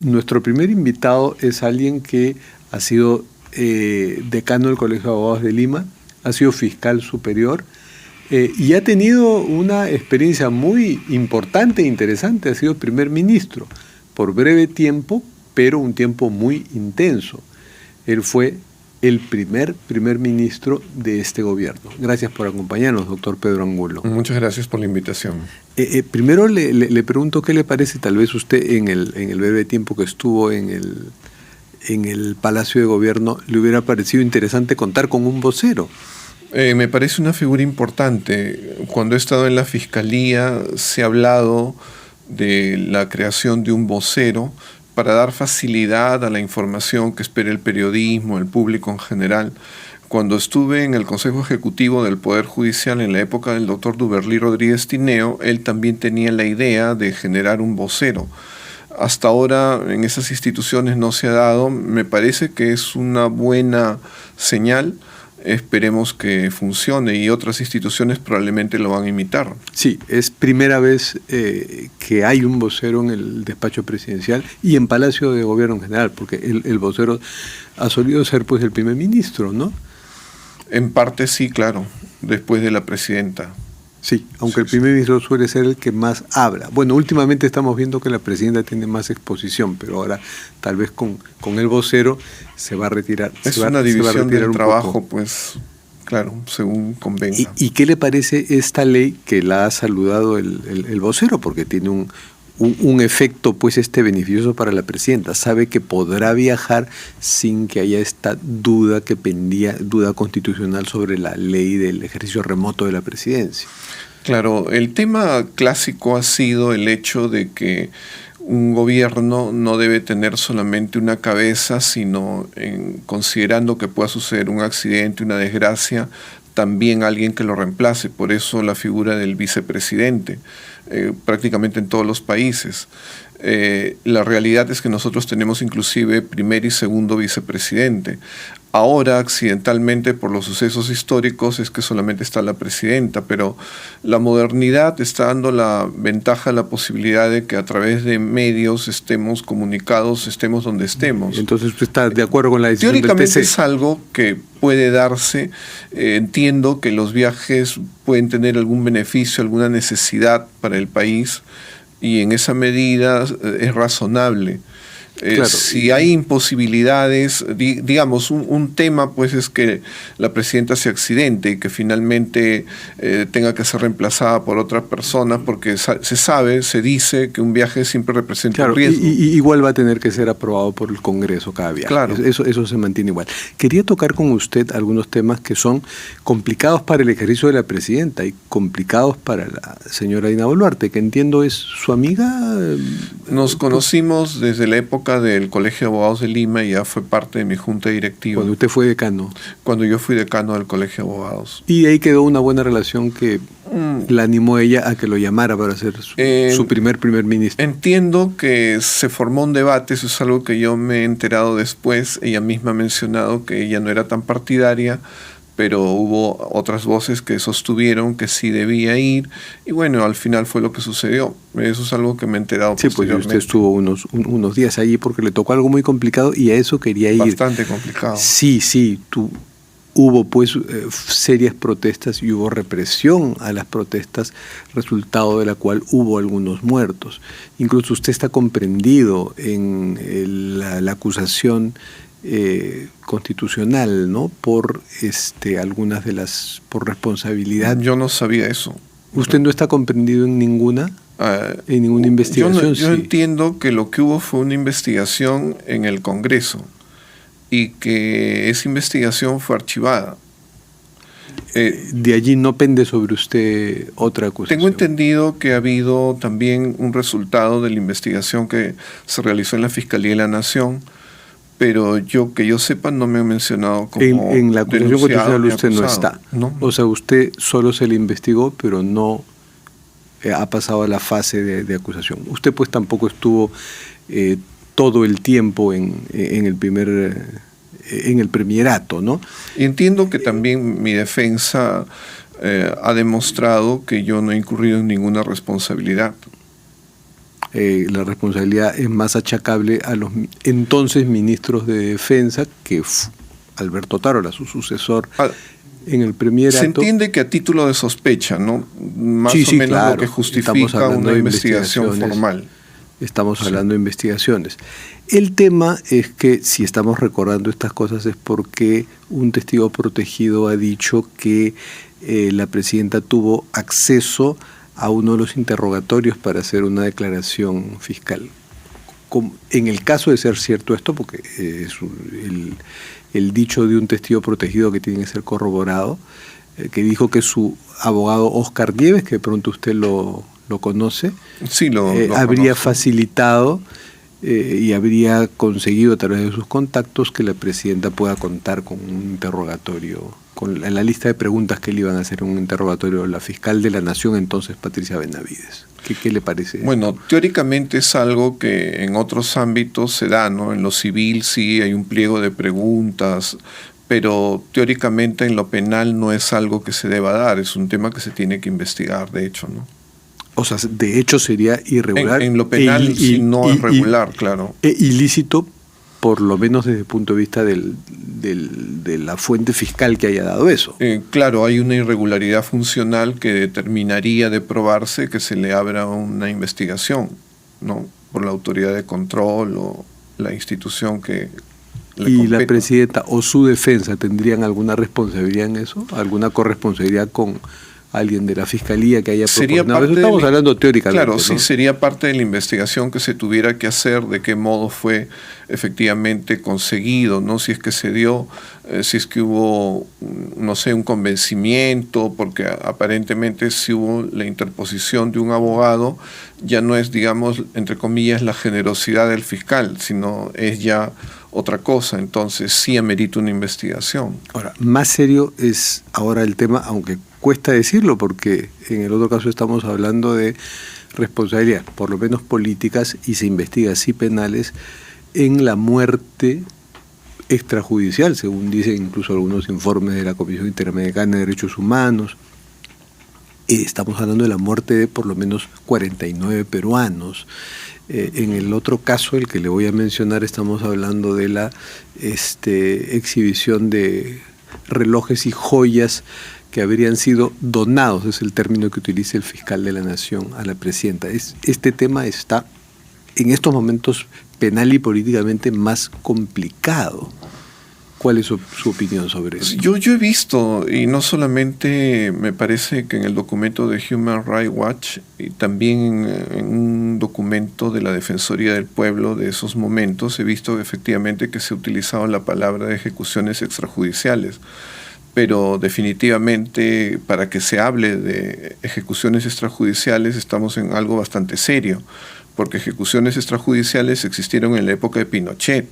Nuestro primer invitado es alguien que ha sido decano del Colegio de Abogados de Lima, ha sido fiscal superior y ha tenido una experiencia muy importante e interesante. Ha sido primer ministro por breve tiempo, pero un tiempo muy intenso. Él fue el primer ministro de este gobierno. Gracias por acompañarnos, doctor Pedro Angulo. Muchas gracias por la invitación. Primero le pregunto qué le parece, tal vez usted en el breve tiempo que estuvo en el Palacio de Gobierno, le hubiera parecido interesante contar con un vocero. Me parece una figura importante. Cuando he estado en la Fiscalía se ha hablado de la creación de un vocero para dar facilidad a la información que espera el periodismo, el público en general. Cuando estuve en el Consejo Ejecutivo del Poder Judicial en la época del doctor Duberlí Rodríguez Tineo, él también tenía la idea de generar un vocero. Hasta ahora en esas instituciones no se ha dado. Me parece que es una buena señal. Esperemos que funcione y otras instituciones probablemente lo van a imitar. Sí, es primera vez que hay un vocero en el despacho presidencial y en Palacio de Gobierno en general, porque el vocero ha solido ser pues el primer ministro, ¿no? En parte sí, claro, después de la presidenta. Sí, aunque el primer ministro suele ser el que más habla. Bueno, últimamente estamos viendo que la presidenta tiene más exposición, pero ahora tal vez con el vocero se va a retirar. Es una división del trabajo, pues, claro, según convenga. ¿Y qué le parece esta ley que la ha saludado el vocero? Porque tiene un efecto pues beneficioso para la presidenta. Sabe que podrá viajar sin que haya esta duda constitucional sobre la ley del ejercicio remoto de la presidencia. Claro, el tema clásico ha sido el hecho de que un gobierno no debe tener solamente una cabeza, sino considerando que pueda suceder un accidente, una desgracia, también alguien que lo reemplace. Por eso la figura del vicepresidente, prácticamente en todos los países. La realidad es que nosotros tenemos inclusive primer y segundo vicepresidente. Ahora, accidentalmente, por los sucesos históricos, es que solamente está la presidenta, pero la modernidad está dando la ventaja, la posibilidad de que a través de medios estemos comunicados, estemos donde estemos. Entonces, ¿usted está de acuerdo con la decisión del TC? Teóricamente es algo que puede darse. Entiendo que los viajes pueden tener algún beneficio, alguna necesidad para el país, y en esa medida es razonable. Claro. Si hay imposibilidades, digamos, un tema pues es que la presidenta se accidente y que finalmente tenga que ser reemplazada por otra persona, porque se dice que un viaje siempre representa un riesgo. Y igual va a tener que ser aprobado por el Congreso cada viaje. Claro. Eso se mantiene igual. Quería tocar con usted algunos temas que son complicados para el ejercicio de la presidenta y complicados para la señora Dina Boluarte, que entiendo es su amiga. Nos conocimos desde la época del Colegio de Abogados de Lima y ya fue parte de mi junta directiva. Cuando usted fue decano. Cuando yo fui decano del Colegio de Abogados. Y ahí quedó una buena relación que la animó ella a que lo llamara para ser su primer ministro. Entiendo que se formó un debate, eso es algo que yo me he enterado después. Ella misma ha mencionado que ella no era tan partidaria, pero hubo otras voces que sostuvieron que sí debía ir, y bueno, al final fue lo que sucedió. Eso es algo que me he enterado posteriormente. Pues usted estuvo unos días allí porque le tocó algo muy complicado y a eso quería ir. Bastante complicado. Sí, hubo pues serias protestas y hubo represión a las protestas, resultado de la cual hubo algunos muertos. Incluso usted está comprendido en la acusación constitucional, ¿no? Por algunas de las por responsabilidad. Yo no sabía eso. ¿Usted no está comprendido en ninguna investigación? Yo entiendo que lo que hubo fue una investigación en el Congreso y que esa investigación fue archivada. De allí no pende sobre usted otra acusación. Tengo entendido que ha habido también un resultado de la investigación que se realizó en la Fiscalía de la Nación, pero que yo sepa no me han mencionado como en la acusación constitucional usted acusado. No está. ¿No? O sea, usted solo se le investigó, pero no ha pasado a la fase de acusación. Usted pues tampoco estuvo todo el tiempo en el premierato, ¿no? Y entiendo que también mi defensa ha demostrado que yo no he incurrido en ninguna responsabilidad. la responsabilidad es más achacable a los entonces ministros de Defensa, que Alberto Tarola, su sucesor en el Premierato. Se entiende que a título de sospecha, ¿no? Más o menos claro, lo que justifica una investigación formal. Estamos hablando de investigaciones. El tema es que si estamos recordando estas cosas es porque un testigo protegido ha dicho que la presidenta tuvo acceso a uno de los interrogatorios para hacer una declaración fiscal. En el caso de ser cierto esto, porque es el dicho de un testigo protegido que tiene que ser corroborado, que dijo que su abogado Oscar Nieves, que de pronto usted lo conoce, sí, lo habría conozco. facilitado y habría conseguido a través de sus contactos que la presidenta pueda contar con un interrogatorio, con la lista de preguntas que le iban a hacer en un interrogatorio a la fiscal de la Nación, entonces Patricia Benavides. ¿Qué le parece? Bueno, teóricamente es algo que en otros ámbitos se da, ¿no? En lo civil sí hay un pliego de preguntas, pero teóricamente en lo penal no es algo que se deba dar, es un tema que se tiene que investigar, de hecho, ¿no? O sea, de hecho sería irregular. En lo penal sí no es regular, claro. Ilícito, por lo menos desde el punto de vista de la fuente fiscal que haya dado eso. Claro, hay una irregularidad funcional que determinaría de probarse que se le abra una investigación, ¿no? Por la autoridad de control o la institución que le ¿Y competa. la presidenta o su defensa tendrían alguna responsabilidad en eso? ¿Alguna corresponsabilidad con alguien de la fiscalía que haya propugnado eso? Estamos hablando teóricamente. Claro, ¿no? sí, sería parte de la investigación que se tuviera que hacer, de qué modo fue efectivamente conseguido, ¿no? Si es que se dio, si es que hubo, no sé, un convencimiento, porque aparentemente si hubo la interposición de un abogado, ya no es, digamos, entre comillas, la generosidad del fiscal, sino es ya otra cosa, entonces sí amerita una investigación. Ahora, más serio es ahora el tema, aunque cuesta decirlo, porque en el otro caso estamos hablando de responsabilidades, por lo menos políticas, y se investiga así penales, en la muerte extrajudicial, según dicen incluso algunos informes de la Comisión Interamericana de Derechos Humanos. Estamos hablando de la muerte de por lo menos 49 peruanos. En el otro caso, el que le voy a mencionar, estamos hablando de la exhibición de relojes y joyas que habrían sido donados, es el término que utiliza el fiscal de la Nación, a la presidenta. Este tema está en estos momentos penal y políticamente más complicado. ¿Cuál es su opinión sobre eso? Yo he visto, y no solamente me parece que en el documento de Human Rights Watch, y también en un documento de la Defensoría del Pueblo de esos momentos, he visto efectivamente que se ha utilizado la palabra de ejecuciones extrajudiciales. Pero definitivamente para que se hable de ejecuciones extrajudiciales estamos en algo bastante serio, porque ejecuciones extrajudiciales existieron en la época de Pinochet.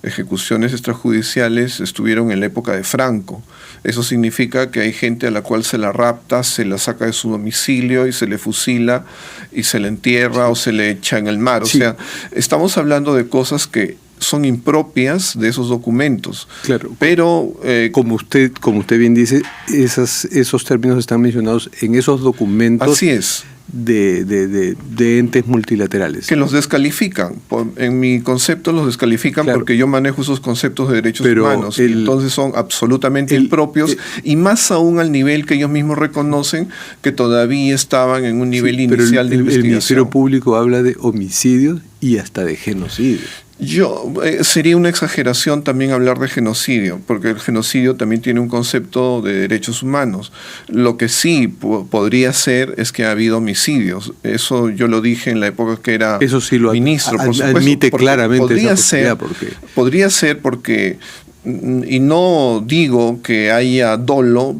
Ejecuciones extrajudiciales estuvieron en la época de Franco. Eso significa que hay gente a la cual se la rapta, se la saca de su domicilio y se le fusila y se le entierra o se le echa en el mar. Sí. O sea, estamos hablando de cosas que son impropias de esos documentos. Claro, pero como usted bien dice, esos términos están mencionados en esos documentos. Así es. De entes multilaterales. Que los descalifican. En mi concepto los descalifican, claro, porque yo manejo esos conceptos de derechos humanos. Y entonces son absolutamente impropios y más aún al nivel que ellos mismos reconocen que todavía estaban en un nivel inicial de investigación. El Ministerio Público habla de homicidios y hasta de genocidios. Sería una exageración también hablar de genocidio, porque el genocidio también tiene un concepto de derechos humanos. Lo que sí podría ser es que ha habido homicidios. Eso yo lo dije en la época que era ministro. Por supuesto, admite claramente podría esa ser, podría ser porque, y no digo que haya dolo,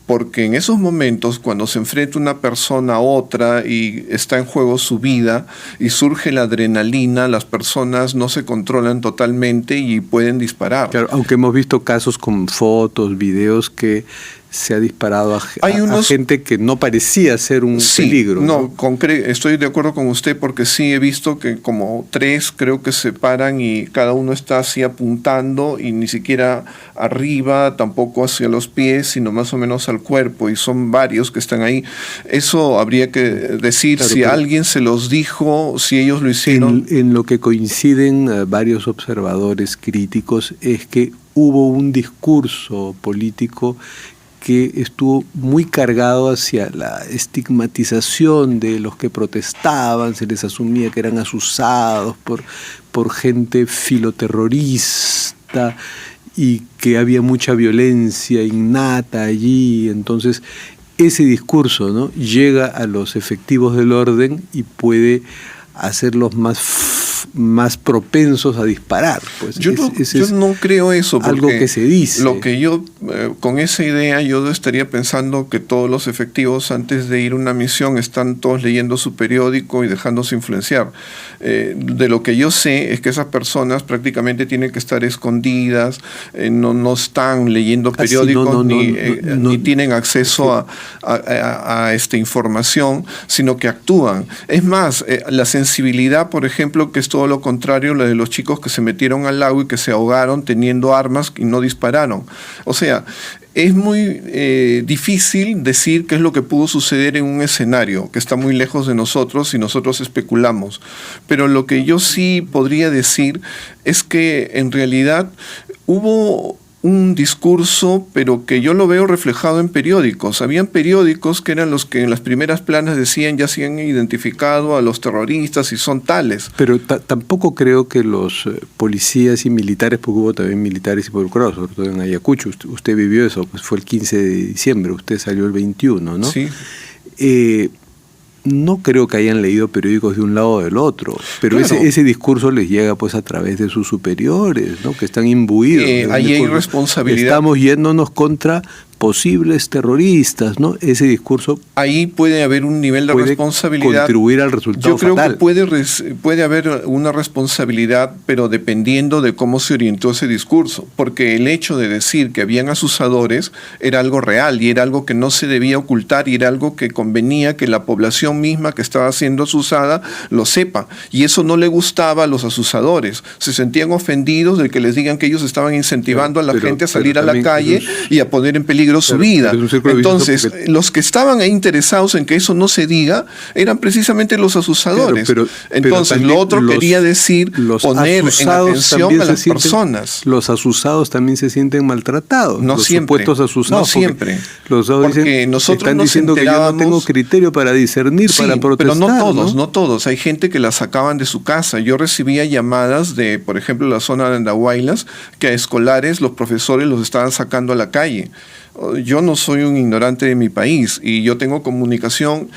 porque en esos momentos, cuando se enfrenta una persona a otra y está en juego su vida y surge la adrenalina, las personas no se controlan totalmente y pueden disparar. Claro, aunque hemos visto casos con fotos, videos que se ha disparado Hay a gente que no parecía ser un peligro. No, estoy de acuerdo con usted porque sí he visto que como 3 creo que se paran y cada uno está así apuntando y ni siquiera arriba, tampoco hacia los pies, sino más o menos al cuerpo, y son varios que están ahí. Eso habría que decir, claro, si alguien se los dijo, si ellos lo hicieron. En lo que coinciden varios observadores críticos es que hubo un discurso político que estuvo muy cargado hacia la estigmatización de los que protestaban, se les asumía que eran asusados por gente filoterrorista y que había mucha violencia innata allí. Entonces ese discurso, ¿no?, llega a los efectivos del orden y puede hacerlos más propensos a disparar. Pues yo no creo eso, porque algo que se dice. Lo que yo, con esa idea, yo estaría pensando que todos los efectivos antes de ir a una misión están todos leyendo su periódico y dejándose influenciar. De lo que yo sé es que esas personas prácticamente tienen que estar escondidas, no están leyendo periódicos ni tienen acceso a esta información, sino que actúan. Es más, la sensibilidad, por ejemplo, que es todo lo contrario, la de los chicos que se metieron al lago y que se ahogaron teniendo armas y no dispararon. O sea, es muy difícil decir qué es lo que pudo suceder en un escenario que está muy lejos de nosotros y nosotros especulamos. Pero lo que yo sí podría decir es que en realidad hubo un discurso, pero que yo lo veo reflejado en periódicos. Habían periódicos que eran los que en las primeras planas decían ya se han identificado a los terroristas y son tales. Pero tampoco creo que los policías y militares, porque hubo también militares involucrados, sobre todo en Ayacucho, usted vivió eso, pues fue el 15 de diciembre, usted salió el 21, ¿no? Sí. No creo que hayan leído periódicos de un lado o del otro, pero claro, ese discurso les llega pues a través de sus superiores, ¿no?, que están imbuidos. Ahí hay responsabilidad. Estamos yéndonos contra posibles terroristas, ¿no? Ese discurso. Ahí puede haber un nivel de responsabilidad. Contribuir al resultado fatal. Yo creo fatal. Que puede haber una responsabilidad, pero dependiendo de cómo se orientó ese discurso. Porque el hecho de decir que habían asusadores era algo real y era algo que no se debía ocultar y era algo que convenía que la población misma que estaba siendo asusada lo sepa. Y eso no le gustaba a los asusadores. Se sentían ofendidos de que les digan que ellos estaban incentivando a la gente a salir a la calle y a poner en peligro su vida. Entonces, los que estaban ahí interesados en que eso no se diga eran precisamente los asusadores. Entonces, lo otro quería decir poner en atención a las personas. Los asusados también se sienten maltratados. No los siempre. Supuestos asusados. No siempre. Los porque nosotros están diciendo que yo no tengo criterio para discernir, sí, para protestar. Pero no todos. Hay gente que la sacaban de su casa. Yo recibía llamadas de, por ejemplo, la zona de Andahuaylas, que a escolares, los profesores los estaban sacando a la calle. Yo no soy un ignorante de mi país y yo tengo comunicación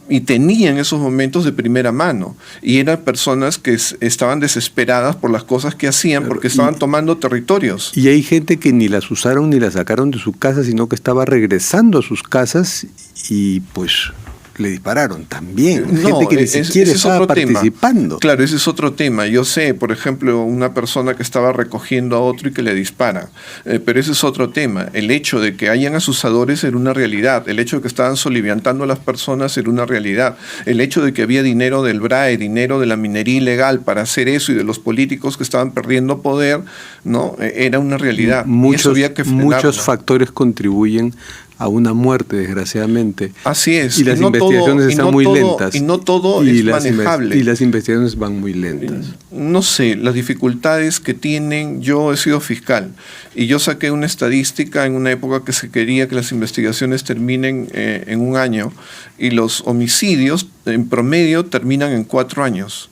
y tenía en esos momentos de primera mano y eran personas que estaban desesperadas por las cosas que hacían porque estaban tomando territorios. Y hay gente que ni las usaron ni las sacaron de su casa, sino que estaba regresando a sus casas y pues le dispararon también. Gente que ni siquiera estaba participando. Claro, ese es otro tema. Yo sé, por ejemplo, una persona que estaba recogiendo a otro y que le dispara. Pero ese es otro tema. El hecho de que hayan asusadores era una realidad. El hecho de que estaban soliviantando a las personas era una realidad. El hecho de que había dinero del BRAE, dinero de la minería ilegal para hacer eso y de los políticos que estaban perdiendo poder, ¿no? Era una realidad. Y eso había que frenarlo. Muchos factores contribuyen a una muerte, desgraciadamente. Así es. Y las investigaciones están muy lentas. Y no todo es manejable. Y las investigaciones van muy lentas. No sé, las dificultades que tienen. Yo he sido fiscal y yo saqué una estadística en una época que se quería que las investigaciones terminen en 1 año y los homicidios en promedio terminan en 4 años.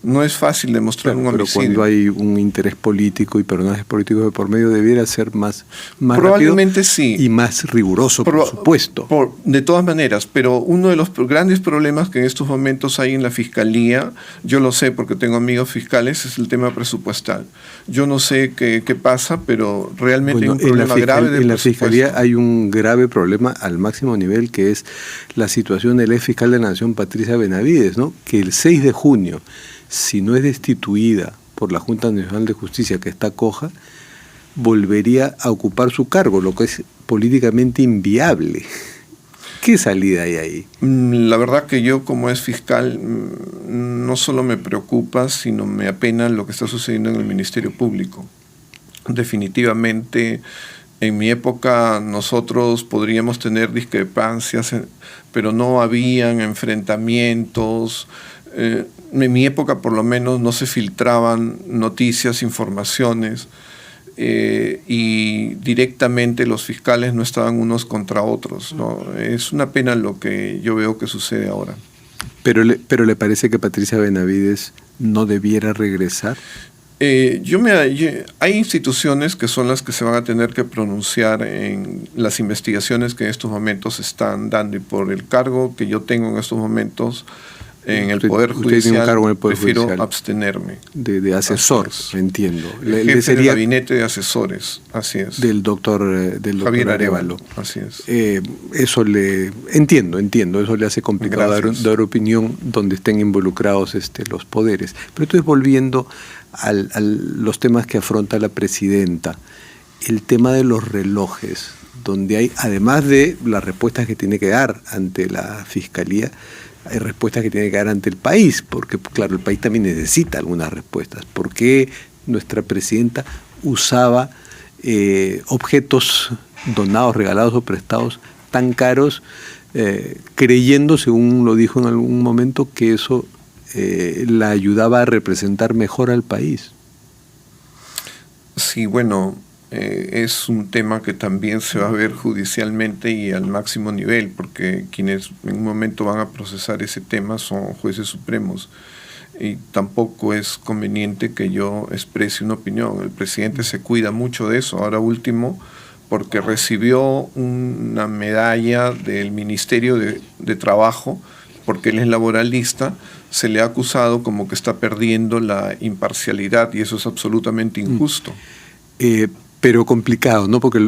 No es fácil demostrar un homicidio. Pero cuando hay un interés político y personajes políticos de por medio, debiera ser más probablemente rápido sí. Y más riguroso, por supuesto. De todas maneras, pero uno de los grandes problemas que en estos momentos hay en la Fiscalía, yo lo sé porque tengo amigos fiscales, es el tema presupuestal. Yo no sé qué pasa, pero realmente hay un problema grave de presupuesto. En la Fiscalía hay un grave problema al máximo nivel, que es la situación del ex fiscal de la Nación, Patricia Benavides, ¿no?, que el 6 de junio, si no es destituida por la Junta Nacional de Justicia, que está coja, volvería a ocupar su cargo, lo que es políticamente inviable. ¿Qué salida hay ahí? La verdad que yo, como es fiscal, no solo me preocupa, sino me apena lo que está sucediendo en el Ministerio Público. Definitivamente, en mi época nosotros podríamos tener discrepancias, pero no habían enfrentamientos. En mi época, por lo menos, no se filtraban noticias, informaciones, y directamente los fiscales no estaban unos contra otros, ¿no? Es una pena lo que yo veo que sucede ahora. ¿Pero le parece que Patricia Benavides no debiera regresar? Hay instituciones que son las que se van a tener que pronunciar en las investigaciones que en estos momentos se están dando, y por el cargo que yo tengo en estos momentos en el Poder Judicial, prefiero abstenerme. De asesor, entiendo. El jefe del gabinete de asesores, así es. Del doctor Javier Arévalo, así es. Eso entiendo, eso le hace complicado dar opinión donde estén involucrados los poderes. Pero entonces, volviendo a los temas que afronta la presidenta, el tema de los relojes, donde hay, además de las respuestas que tiene que dar ante la Fiscalía, hay respuestas que tiene que dar ante el país, porque claro, el país también necesita algunas respuestas. ¿Por qué nuestra presidenta usaba objetos donados, regalados o prestados tan caros, creyendo, según lo dijo en algún momento, que eso la ayudaba a representar mejor al país? Sí, bueno, es un tema que también se va a ver judicialmente y al máximo nivel, porque quienes en un momento van a procesar ese tema son jueces supremos, y tampoco es conveniente que yo exprese una opinión. El presidente se cuida mucho de eso. Ahora último, porque recibió una medalla del Ministerio de Trabajo, porque él es laboralista, se le ha acusado como que está perdiendo la imparcialidad, y eso es absolutamente injusto. Pero complicado, ¿no? Porque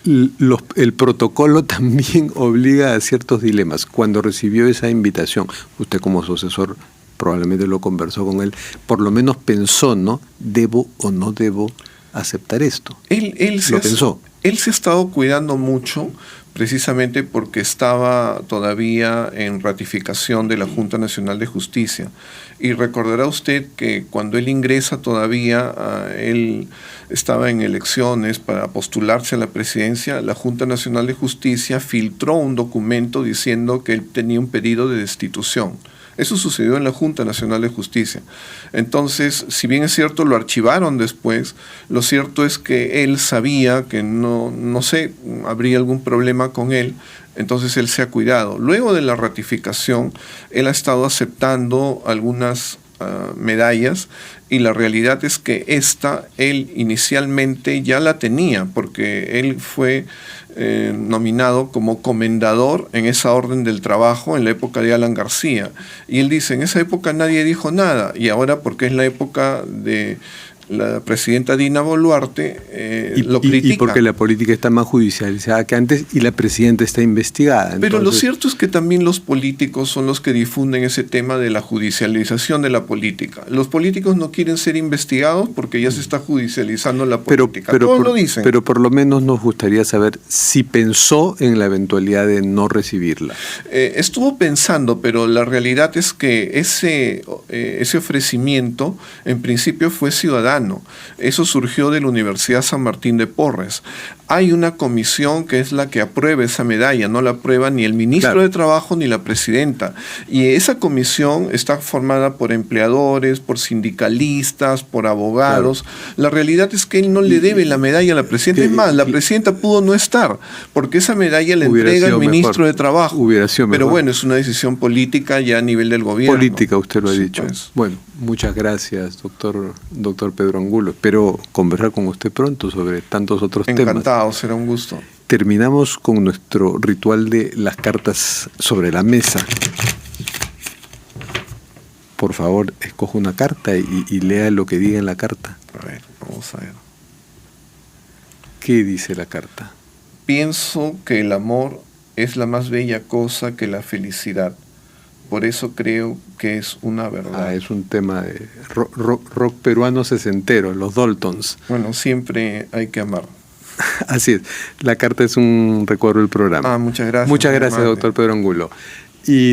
el protocolo también obliga a ciertos dilemas. Cuando recibió esa invitación, usted como su asesor probablemente lo conversó con él, por lo menos pensó, ¿no? ¿Debo o no debo aceptar esto? Él se ha estado cuidando mucho, precisamente porque estaba todavía en ratificación de la Junta Nacional de Justicia. Y recordará usted que cuando él ingresa todavía, él estaba en elecciones para postularse a la presidencia, la Junta Nacional de Justicia filtró un documento diciendo que él tenía un pedido de destitución. Eso sucedió en la Junta Nacional de Justicia. Entonces, si bien es cierto, lo archivaron después, lo cierto es que él sabía que no habría algún problema con él, entonces él se ha cuidado. Luego de la ratificación, él ha estado aceptando algunas medallas, y la realidad es que él inicialmente ya la tenía, porque él fue nominado como comendador en esa orden del trabajo en la época de Alan García. Y él dice, en esa época nadie dijo nada, y ahora, porque es la época de la presidenta Dina Boluarte, lo critica. Y porque la política está más judicializada que antes y la presidenta está investigada. Pero lo cierto es que también los políticos son los que difunden ese tema de la judicialización de la política. Los políticos no quieren ser investigados porque ya se está judicializando la política. Todos lo dicen. Pero por lo menos nos gustaría saber si pensó en la eventualidad de no recibirla. Estuvo pensando, pero la realidad es que ese ofrecimiento en principio fue ciudadano. Eso surgió de la Universidad San Martín de Porres. Hay una comisión que es la que aprueba esa medalla, no la aprueba ni el ministro de Trabajo ni la presidenta. Y esa comisión está formada por empleadores, por sindicalistas, por abogados. La realidad es que él no le debe la medalla a la presidenta. Es más, la presidenta pudo no estar, porque esa medalla le entrega el ministro de Trabajo. Hubiera sido mejor. Pero bueno, es una decisión política ya a nivel del gobierno. Política, usted lo ha dicho. Pues. Bueno, muchas gracias, doctor Pedro Angulo. Espero conversar con usted pronto sobre tantos otros temas. Encantado, será un gusto. Terminamos con nuestro ritual de las cartas sobre la mesa. Por favor, escoja una carta y lea lo que diga en la carta. A ver, vamos a ver. ¿Qué dice la carta? Pienso que el amor es la más bella cosa que la felicidad. Por eso creo que es una verdad. Es un tema de rock peruano sesentero, los Daltons. Bueno, siempre hay que amar. Así es, la carta es un recuerdo del programa. Muchas gracias. Muchas gracias, amable. doctor Pedro Angulo. Y